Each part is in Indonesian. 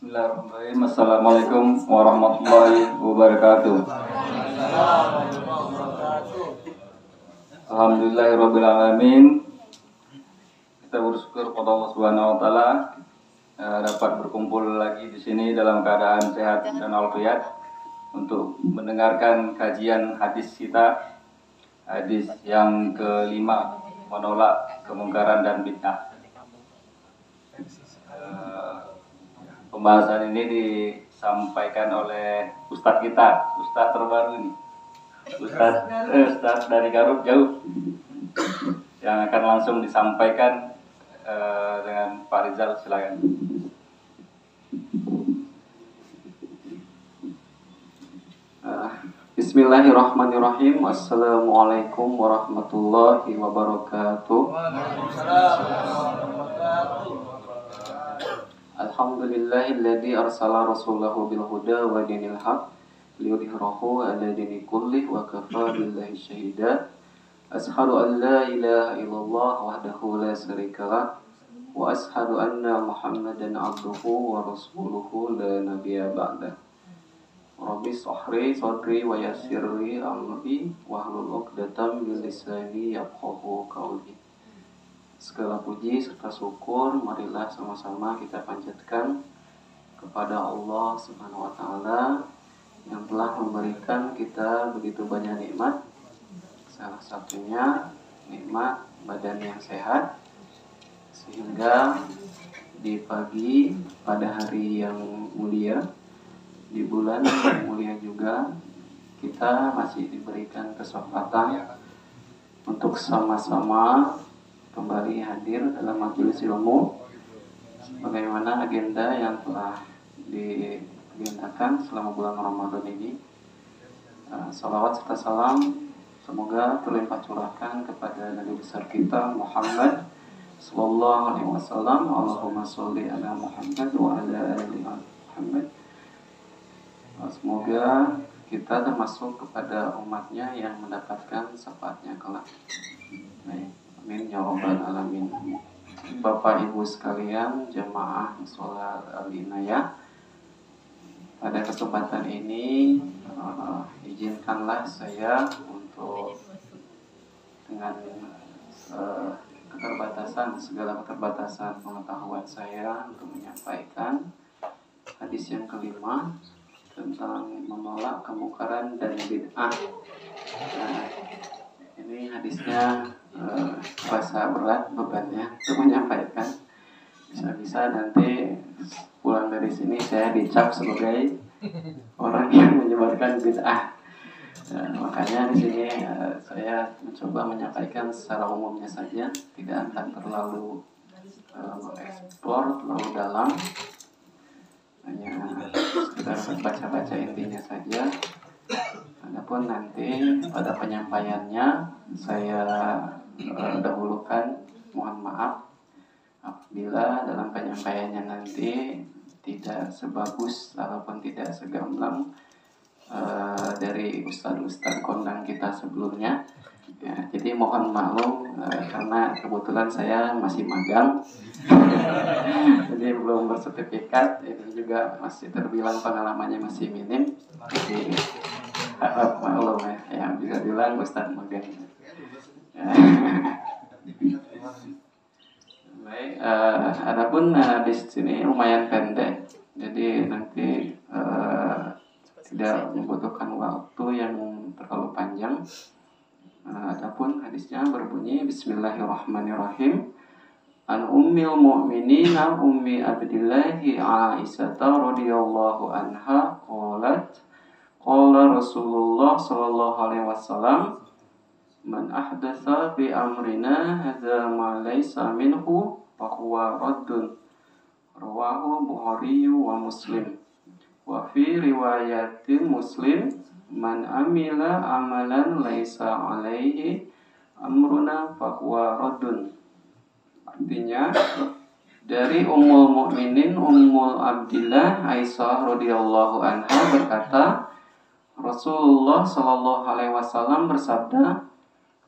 Bismillahirrahmanirrahim. Assalamualaikum warahmatullahi wabarakatuh. Alhamdulillahirabbil alamin. Kita bersyukur kepada Allah Subhanahu wa taala dapat berkumpul lagi di sini dalam keadaan sehat dan walafiat untuk mendengarkan kajian hadis kita, hadis yang kelima, menolak kemungkaran dan bid'ah. Pembahasan ini disampaikan oleh Ustadz kita, Ustadz terbaru nih, Ustadz dari Garut jauh, yang akan langsung disampaikan dengan Pak Rizal, silakan. Bismillahirrahmanirrahim. Assalamualaikum warahmatullahi wabarakatuh. Alhamdulillahilladzi arsala rasulahu bil huda wa dinil haq liyudhhirahu 'ala dini kullih wa kafa billahi syahida. Ashhadu an la ilaha illallah wahdahu la syarikalah wa ashhadu anna Muhammadan 'abduhu wa rasuluhu la nabiyya ba'dah. Rabbi shrah sadri wa yassir li amri wahlul 'uqdatam min lisani yafqahu qawli. Segala puji serta syukur marilah sama-sama kita panjatkan kepada Allah Subhanahu wa taala yang telah memberikan kita begitu banyak nikmat. Salah satunya nikmat badan yang sehat, sehingga di pagi pada hari yang mulia, di bulan yang mulia juga, kita masih diberikan kesempatan untuk sama-sama kembali hadir dalam majelis ilmu bagaimana agenda yang telah diagendakan selama bulan Ramadan ini. Salawat serta salam semoga terlimpah curahkan kepada Nabi besar kita Muhammad sallallahu alaihi wasallam. Allahumma sholli ala Muhammad wa ala ali Muhammad. Semoga kita termasuk kepada umatnya yang mendapatkan syafaatnya kelak. Amin ya rabbal alamin. Bapak Ibu sekalian, jemaah sholat al-inayah, pada kesempatan ini izinkanlah saya untuk dengan segala keterbatasan pengetahuan saya untuk menyampaikan hadis yang kelima tentang menolak kemungkaran dan bid'ah. Ini hadisnya rasa berat bebannya untuk menyampaikan. Bisa-bisa nanti pulang dari sini saya dicap sebagai orang yang menyebarkan bid'ah. Makanya di sini saya mencoba menyampaikan secara umumnya saja, tidak akan terlalu mengeksplor terlalu dalam, hanya sekedar baca-baca intinya saja. Adapun nanti pada penyampaiannya saya dahulukan mohon maaf apabila dalam penyampaiannya nanti tidak sebagus ataupun tidak segamblang dari ustadz-ustadz kondang kita sebelumnya. Ya, jadi mohon maklum karena kebetulan saya masih magang, jadi belum bersertifikat, ini juga masih terbilang pengalamannya masih minim. Jadi harap maklum ya, yang bisa bilang ustadz magang. Baik, adapun di sini lumayan pendek, jadi nanti tidak membutuhkan waktu yang terlalu panjang. Adapun hadisnya berbunyi Bismillahirrahmanirrahim. An ummil mu'minina ummi abdillahi Aisyah radhiyallahu anha qalat qala Rasulullah sallallahu alaihi wasallam man ahdatsa fi amrina hadza ma laysa minhu fa huwa raddun. Rawahu Bukhari wa Muslim. Wa fi riwayatin Muslim man amila amalan laisa alaihi amruna fahuwa raddun. Artinya dari Ummul Mukminin Ummul Abdillah Aisyah radhiyallahu anha berkata, Rasulullah sallallahu alaihi wasallam bersabda,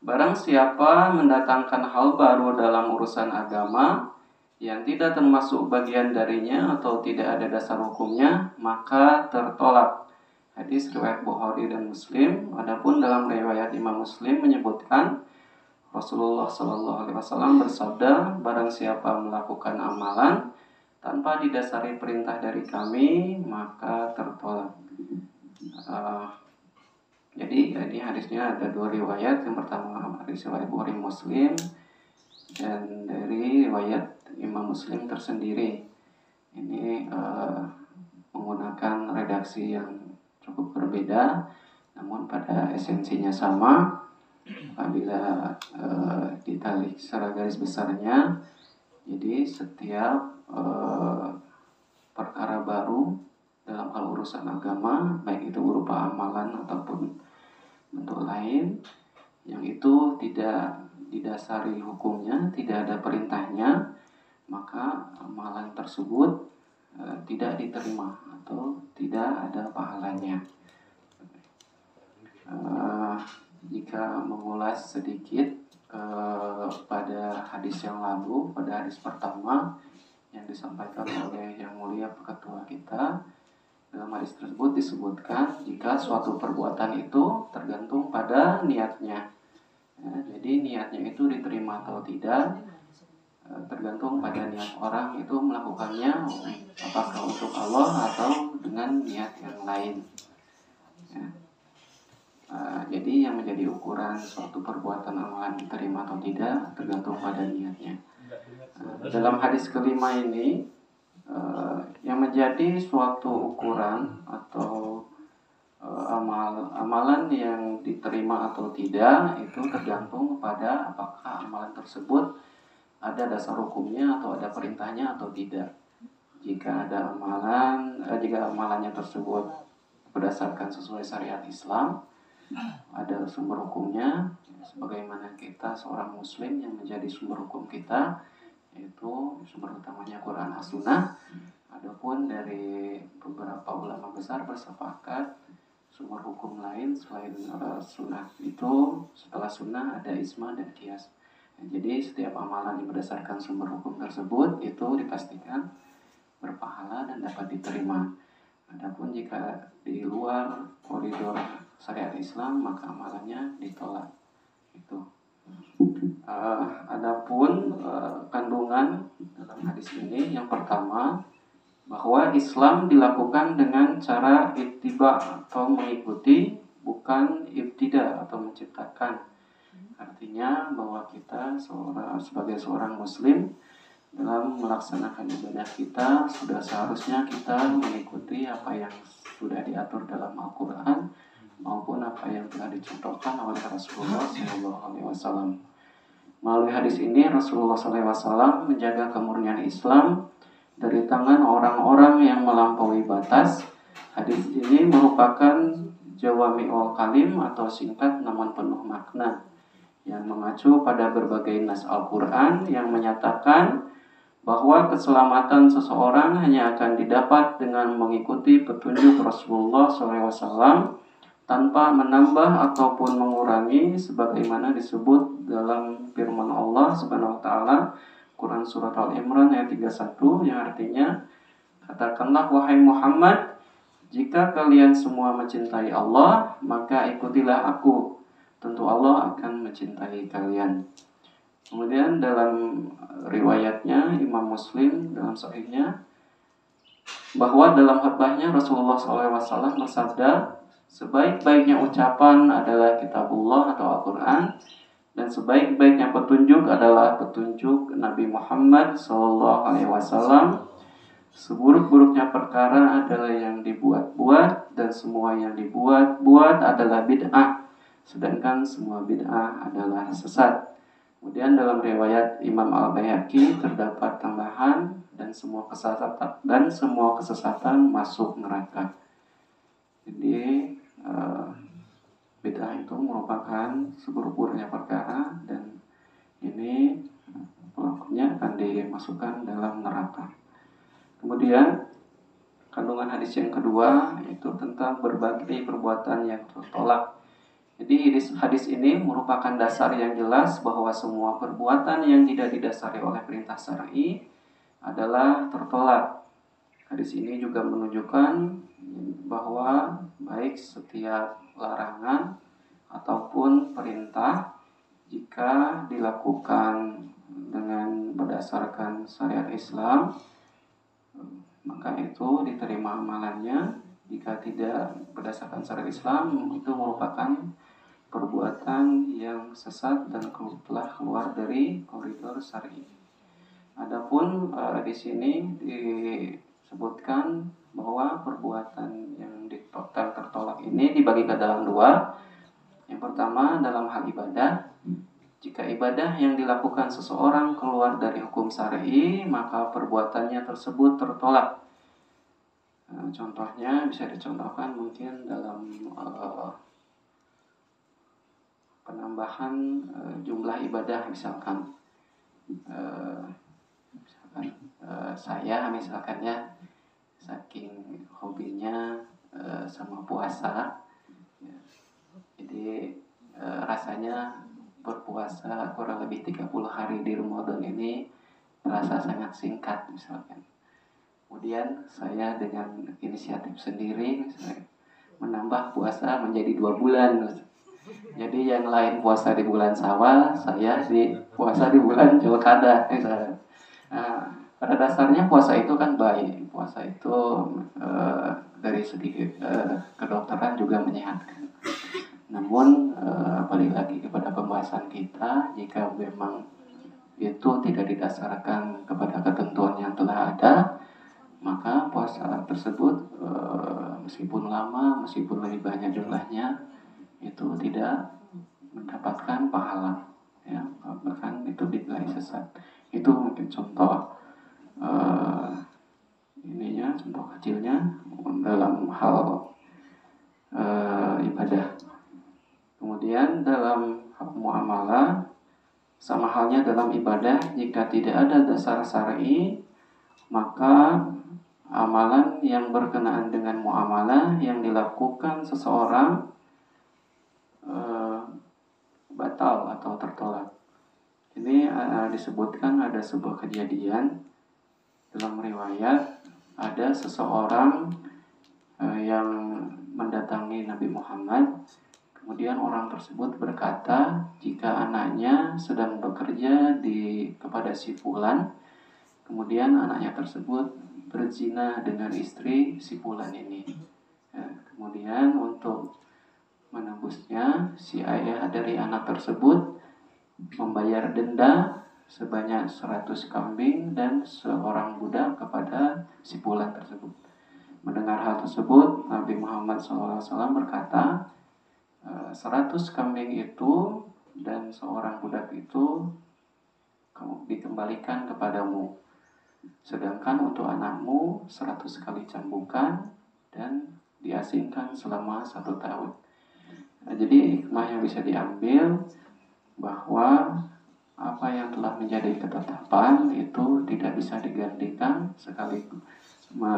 barang siapa mendatangkan hal baru dalam urusan agama yang tidak termasuk bagian darinya atau tidak ada dasar hukumnya, maka tertolak. Hadis riwayat Bukhari dan Muslim. Adapun dalam riwayat Imam Muslim menyebutkan Rasulullah Shallallahu Alaihi Wasallam bersabda, barang siapa melakukan amalan tanpa didasari perintah dari kami, maka tertolak. Jadi ini hadisnya ada dua riwayat. Yang pertama hadis riwayat Bukhari Muslim, dan dari riwayat Imam Muslim tersendiri. Ini menggunakan redaksi yang cukup berbeda, namun pada esensinya sama. Apabila ditarik secara garis besarnya, jadi setiap perkara baru dalam hal urusan agama, baik itu berupa amalan ataupun bentuk lain, yang itu tidak didasari hukumnya, tidak ada perintahnya, maka amalan tersebut tidak diterima atau tidak ada pahalanya. Jika mengulas sedikit pada hadis yang lalu, pada hadis pertama yang disampaikan oleh Yang Mulia Ketua kita, dalam hadis tersebut disebutkan jika suatu perbuatan itu tergantung pada niatnya. Jadi niatnya itu diterima atau tidak tergantung pada niat orang itu melakukannya apakah untuk Allah atau dengan niat yang lain. Jadi yang menjadi ukuran suatu perbuatan amalan diterima atau tidak tergantung pada niatnya. Dalam hadis kelima ini yang menjadi suatu ukuran atau amalan yang diterima atau tidak itu tergantung pada apakah amalan tersebut ada dasar hukumnya atau ada perintahnya atau tidak. Jika ada jika amalannya tersebut berdasarkan sesuai syariat Islam, ada sumber hukumnya, sebagaimana kita seorang muslim yang menjadi sumber hukum kita yaitu sumber utamanya Quran as-Sunnah. Adapun dari beberapa ulama besar bersepakat sumber hukum lain selain sunnah itu, setelah sunnah ada ijma dan qiyas. Jadi setiap amalan yang berdasarkan sumber hukum tersebut itu dipastikan berpahala dan dapat diterima. Adapun jika di luar koridor syariat Islam, maka amalannya ditolak. Itu. Adapun kandungan dalam hadis ini, yang pertama bahwa Islam dilakukan dengan cara ittiba atau mengikuti, bukan ibtida atau menciptakan. Artinya bahwa kita sebagai seorang muslim dalam melaksanakan ibadah kita sudah seharusnya kita mengikuti apa yang sudah diatur dalam Al-Quran maupun apa yang telah dicontohkan oleh Rasulullah SAW. Melalui hadis ini Rasulullah SAW menjaga kemurnian Islam dari tangan orang-orang yang melampaui batas. Hadis ini merupakan jawami'ul kalim atau singkat namun penuh makna yang mengacu pada berbagai nas Al-Quran yang menyatakan bahwa keselamatan seseorang hanya akan didapat dengan mengikuti petunjuk Rasulullah SAW tanpa menambah ataupun mengurangi, sebagaimana disebut dalam firman Allah Subhanahu wa taala Quran surat Al-Imran ayat 31 yang artinya, katakanlah wahai Muhammad, jika kalian semua mencintai Allah, maka ikutilah aku. Tentu Allah akan mencintai kalian. Kemudian dalam riwayatnya Imam Muslim dalam sahihnya, bahwa dalam khutbahnya Rasulullah SAW bersabda, sebaik-baiknya ucapan adalah kitabullah atau Al-Quran, dan sebaik-baiknya petunjuk adalah petunjuk Nabi Muhammad SAW. Seburuk-buruknya perkara adalah yang dibuat-buat, dan semua yang dibuat-buat adalah bid'ah, sedangkan semua bid'ah adalah sesat. Kemudian dalam riwayat Imam Al-Baihaqi terdapat tambahan, dan semua kesesatan masuk neraka. Jadi bid'ah itu merupakan seburuk-buruknya perkara, dan ini pelakunya akan dimasukkan dalam neraka. Kemudian kandungan hadis yang kedua itu tentang berbagai perbuatan yang tertolak. Jadi hadis ini merupakan dasar yang jelas bahwa semua perbuatan yang tidak didasari oleh perintah syar'i adalah tertolak. Hadis ini juga menunjukkan bahwa baik setiap larangan ataupun perintah jika dilakukan dengan berdasarkan syariat Islam, maka itu diterima amalannya. Jika tidak berdasarkan syariat Islam, itu merupakan perbuatan yang sesat dan telah keluar dari koridor syar'i. Adapun di sini disebutkan bahwa perbuatan yang tertolak ini dibagi ke dalam dua. Yang pertama dalam hal ibadah. Jika ibadah yang dilakukan seseorang keluar dari hukum syar'i, maka perbuatannya tersebut tertolak. Contohnya bisa dicontohkan mungkin dalam penambahan jumlah ibadah, misalkan saya misalkan ya, saking hobinya sama puasa ya, jadi rasanya berpuasa kurang lebih 30 hari di Ramadan ini terasa sangat singkat misalkan. Kemudian saya dengan inisiatif sendiri misalnya, menambah puasa menjadi 2 bulan. Jadi yang lain puasa di bulan Syawal, saya puasa di bulan Dzulqa'dah misalnya. Nah, pada dasarnya puasa itu kan baik. Puasa itu dari segi kedokteran juga menyehatkan. Namun balik lagi kepada pembahasan kita, jika memang itu tidak didasarkan kepada ketentuan yang telah ada, maka puasa tersebut meskipun lama, meskipun lebih banyak jumlahnya, itu tidak mendapatkan pahala, ya, bahkan itu dinilai sesat. Itu mungkin contoh contoh kecilnya dalam hal ibadah. Kemudian dalam hal muamalah, sama halnya dalam ibadah, jika tidak ada dasar syar'i, maka amalan yang berkenaan dengan muamalah yang dilakukan seseorang batal atau tertolak. Ini disebutkan ada sebuah kejadian dalam riwayat, ada seseorang yang mendatangi Nabi Muhammad. Kemudian orang tersebut berkata, jika anaknya sedang bekerja kepada si fulan, kemudian anaknya tersebut berzina dengan istri si fulan ini. Ya, kemudian untuk menembusnya, si ayah dari anak tersebut membayar denda sebanyak 100 kambing dan seorang budak kepada si fulan tersebut. Mendengar hal tersebut, Nabi Muhammad SAW berkata, 100 kambing itu dan seorang budak itu kamu dikembalikan kepadamu. Sedangkan untuk anakmu 100 kali cambukan dan diasingkan selama 1 tahun. Nah, jadi hikmah yang bisa diambil bahwa apa yang telah menjadi ketetapan itu tidak bisa digantikan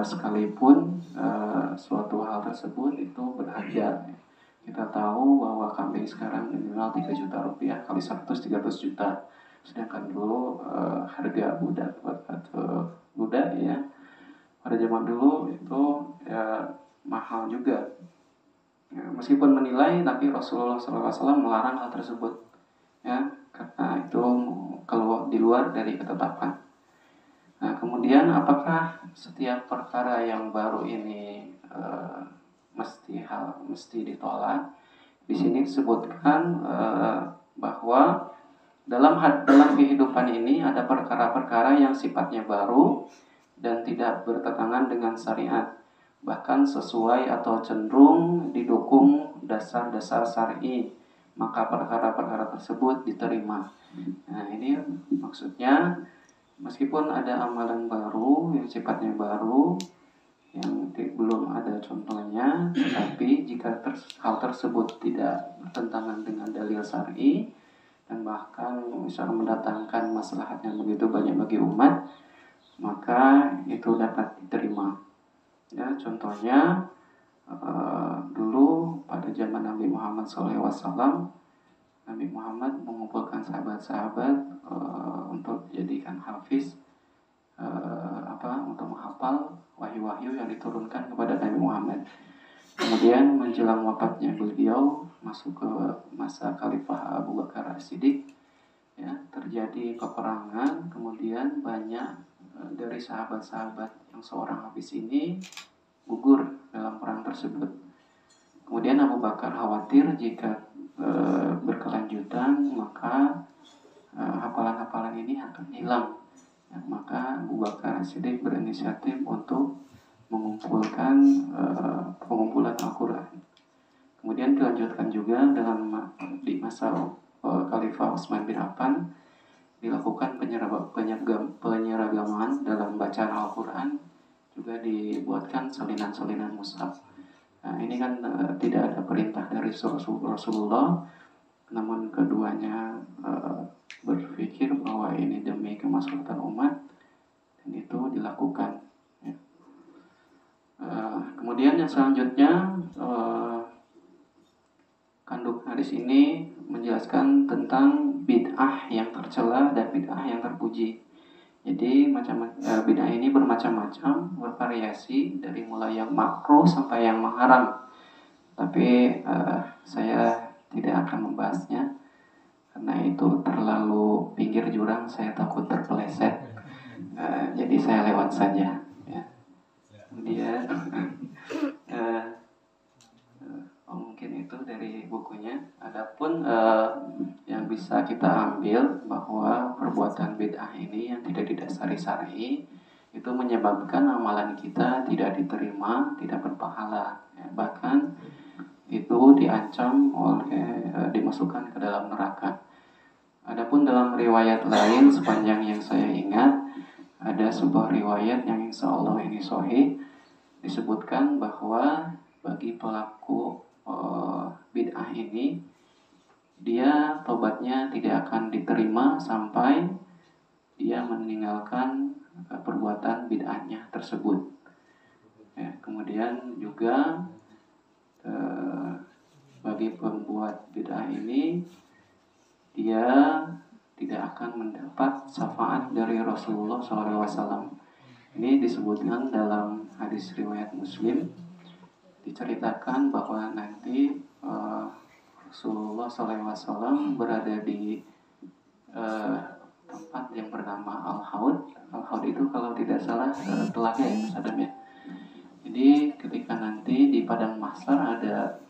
sekalipun suatu hal tersebut itu berharga. Kita tahu bahwa kambing sekarang minimal 3 juta rupiah kali 100 300 juta. Sedangkan dulu harga budak ya pada zaman dulu itu ya mahal juga. Ya, meskipun menilai, tapi Rasulullah SAW melarang hal tersebut, ya, karena itu kalau di luar dari ketetapan. Nah, kemudian apakah setiap perkara yang baru ini mesti ditolak? Di sini disebutkan bahwa dalam kehidupan ini ada perkara-perkara yang sifatnya baru dan tidak bertentangan dengan syariat, bahkan sesuai atau cenderung didukung dasar-dasar syar'i, maka perkara-perkara tersebut diterima. Nah, ini maksudnya meskipun ada amalan baru yang sifatnya baru yang belum ada contohnya, tetapi jika hal tersebut tidak bertentangan dengan dalil syar'i dan bahkan misalnya mendatangkan maslahat yang begitu banyak bagi umat, maka itu dapat diterima. Ya, contohnya dulu pada zaman Nabi Muhammad SAW, Nabi Muhammad mengumpulkan sahabat-sahabat untuk dijadikan hafiz untuk menghafal wahyu-wahyu yang diturunkan kepada Nabi Muhammad. Kemudian menjelang wafatnya beliau masuk ke masa Khalifah Abu Bakar As-Siddiq, ya, terjadi peperangan. Kemudian banyak dari sahabat-sahabat yang seorang Hafiz ini gugur dalam perang tersebut. Kemudian Abu Bakar khawatir jika berkelanjutan maka hafalan-hafalan ini akan hilang. Ya, maka Abu Bakar As-Siddiq berinisiatif untuk mengumpulkan pengumpulan Al-Quran. Kemudian dilanjutkan juga di masa Khalifah Utsman bin Affan dilakukan penyeragaman dalam bacaan Al-Quran, juga dibuatkan salinan-salinan mushaf. Nah, ini kan tidak ada perintah dari Rasulullah, namun keduanya berpikir bahwa ini demi kemaslahatan umat dan itu dilakukan. Ya. Kemudian yang selanjutnya kandung hadis ini menjelaskan tentang bid'ah yang tercela dan bid'ah yang terpuji. Jadi bid'ah ini bermacam-macam, bervariasi dari mulai yang makruh sampai yang haram. Tapi saya tidak akan membahasnya karena itu terlalu pinggir jurang, saya takut terpeleset. Jadi saya lewat saja. Ya. Kemudian mungkin itu dari bukunya. Adapun yang bisa kita ambil bahwa perbuatan bid'ah ini yang tidak didasari syar'i itu menyebabkan amalan kita tidak diterima, tidak berpahala, ya, bahkan itu diancam oleh dimasukkan ke dalam neraka. Adapun dalam riwayat lain sepanjang yang saya ingat ada sebuah riwayat yang insya Allah ini sahih, disebutkan bahwa bagi pelaku bid'ah ini dia tobatnya tidak akan diterima sampai dia meninggalkan perbuatan bid'ahnya tersebut. Ya, kemudian juga bagi pembuat bid'ah ini dia tidak akan mendapat syafaat dari Rasulullah SAW. Ini disebutkan dalam hadis riwayat Muslim, diceritakan bahwa nanti Rasulullah SAW berada di tempat yang bernama Al-Haud. Al-Haud itu kalau tidak salah telaga ya Mas Adam ya. Jadi ketika nanti di padang mahsyar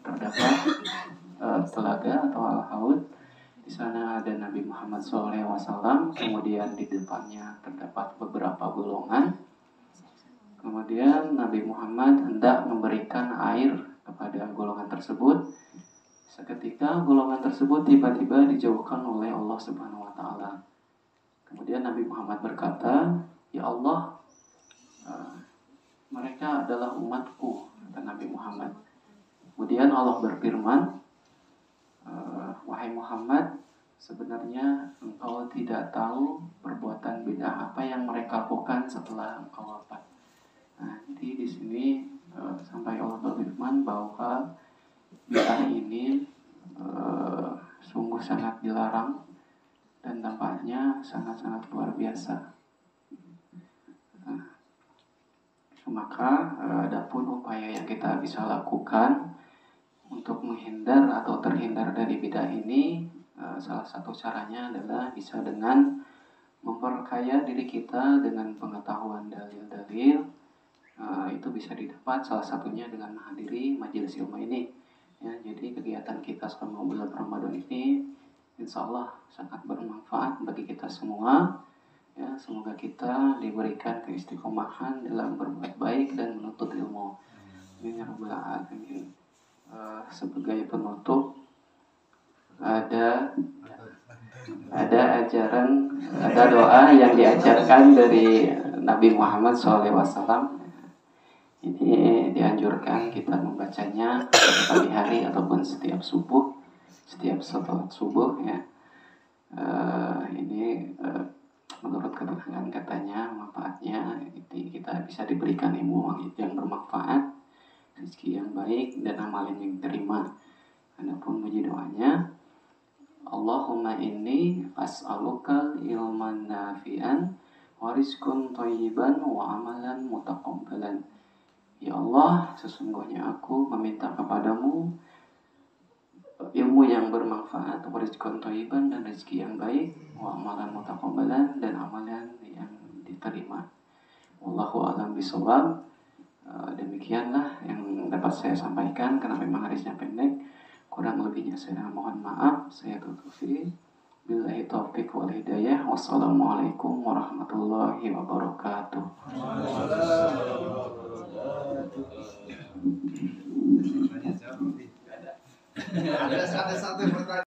terdapat telaga atau Al-Haud, di sana ada Nabi Muhammad SAW, kemudian di depannya terdapat beberapa golongan. Kemudian Nabi Muhammad hendak memberikan air kepada golongan tersebut. Seketika golongan tersebut tiba-tiba dijauhkan oleh Allah Subhanahu wa taala. Kemudian Nabi Muhammad berkata, "Ya Allah, mereka adalah umatku," kata Nabi Muhammad. Kemudian Allah berfirman, "Wahai Muhammad, sebenarnya engkau tidak tahu perbuatan bid'ah apa yang mereka lakukan setelah engkau wafat." Nah, jadi di sini sampai Allah berfirman bahwa bid'ah ini sungguh sangat dilarang dan dampaknya sangat-sangat luar biasa. Maka adapun upaya yang kita bisa lakukan untuk menghindar atau terhindar dari bid'ah ini, salah satu caranya adalah bisa dengan memperkaya diri kita dengan pengetahuan dalil-dalil. Itu bisa didapat salah satunya dengan menghadiri majelis ilmu ini. Ya, jadi kegiatan kita selama bulan Ramadan ini insya Allah sangat bermanfaat bagi kita semua. Ya, semoga kita diberikan keistiqomahan dalam berbuat baik dan menuntut ilmu. Amin ya rabbal alamin. Sebagai penutup, ada doa yang diajarkan dari Nabi Muhammad SAW. Ini dianjurkan kita membacanya pagi hari ataupun setiap sholat subuh ya. Ini menurut keterangan katanya manfaatnya kita bisa diberikan ilmu yang bermanfaat, rezeki yang baik dan amalan yang diterima. Adapun bunyi doanya, Allahumma inni as'aluka ilman nafi'an wa rizqan thayyiban wa amalan mutaqabbalan. Ya Allah, sesungguhnya aku meminta kepadamu ilmu yang bermanfaat, wa rizqan thayyiban, dan rezeki yang baik, wa amalan mutaqabbalan, dan amalan yang diterima. Wallahu a'lam bishawab. Demikianlah yang dapat saya sampaikan karena memang hadisnya pendek. Kurang lebihnya saya mohon maaf. Saya tutupi. Billahi taufiq wal hidayah. Wassalamualaikum warahmatullahi wabarakatuh. Ada satu pertanyaan.